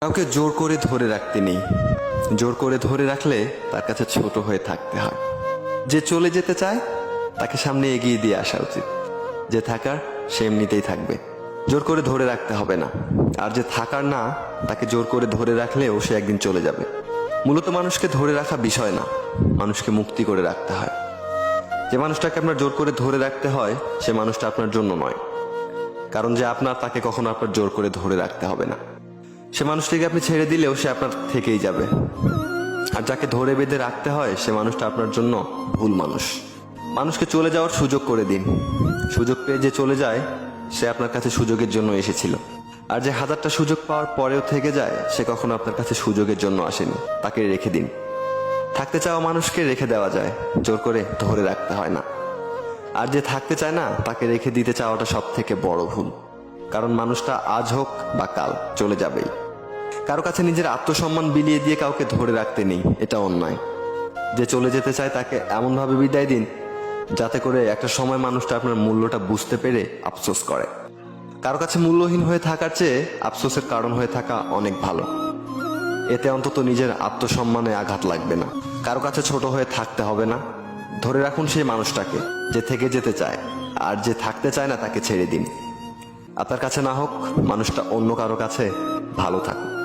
কাউকে জোর করে ধরে রাখতে নেই। জোর করে ধরে রাখলে তার কাছে ছোট হয়ে থাকতে হয়। যে চলে যেতে চায় তাকে সামনে এগিয়ে দিয়ে আসা উচিত। যে থাকার সে এমনিতেই থাকবে, জোর করে ধরে রাখতে হবে না। আর যে থাকার না, তাকে জোর করে ধরে রাখলেও সে একদিন চলে যাবে। মূলত মানুষকে ধরে রাখা বিষয় না, মানুষকে মুক্তি করে রাখতে হয়। যে মানুষটাকে আপনার জোর করে ধরে রাখতে হয় সে মানুষটা আপনার জন্য নয়, কারণ যে আপনার, তাকে কখনো আপনার জোর করে ধরে রাখতে হবে না। সে মানুষটিকে আপনি ছেড়ে দিলেও সে আপনার থেকেই যাবে। আর যাকে ধরে বেঁধে রাখতে হয় সে মানুষটা আপনার জন্য ভুল মানুষ। মানুষকে চলে যাওয়ার সুযোগ করে দিন। সুযোগ পেয়ে যে চলে যায় সে আপনার কাছে সুযোগের জন্য এসেছিল। আর যে হাজারটা সুযোগ পাওয়ার পরেও থেকে যায় সে কখনো আপনার কাছে সুযোগের জন্য আসেনি। তাকে রেখে দিন। থাকতে চাওয়া মানুষকে রেখে দেওয়া যায়, জোর করে ধরে রাখতে হয় না। আর যে থাকতে চায় না তাকে রেখে দিতে চাওয়াটা সব থেকে বড় ভুল, কারণ মানুষটা আজ হোক বা কাল চলে যাবেই। কারো কাছে নিজের আত্মসম্মান বিলিয়ে দিয়ে কাউকে ধরে রাখতে নেই, এটা অন্যায়। যে চলে যেতে চায় তাকে এমনভাবে বিদায় দিন যাতে করে একটা সময় মানুষটা আপনার মূল্যটা বুঝতে পেরে আফসোস করে। কারো কাছে মূল্যহীন হয়ে থাকার চেয়ে আফসোসের কারণ হয়ে থাকা অনেক ভালো। এতে অন্তত নিজের আত্মসম্মানে আঘাত লাগবে না। কারো কাছে ছোট হয়ে থাকতে হবে না। ধরে রাখুন সেই মানুষটাকে যে থেকে যেতে চায়, আর যে থাকতে চায় না তাকে ছেড়ে দিন। আপনার কাছে না হোক, মানুষটা অন্য কারো কাছে ভালো থাকুক।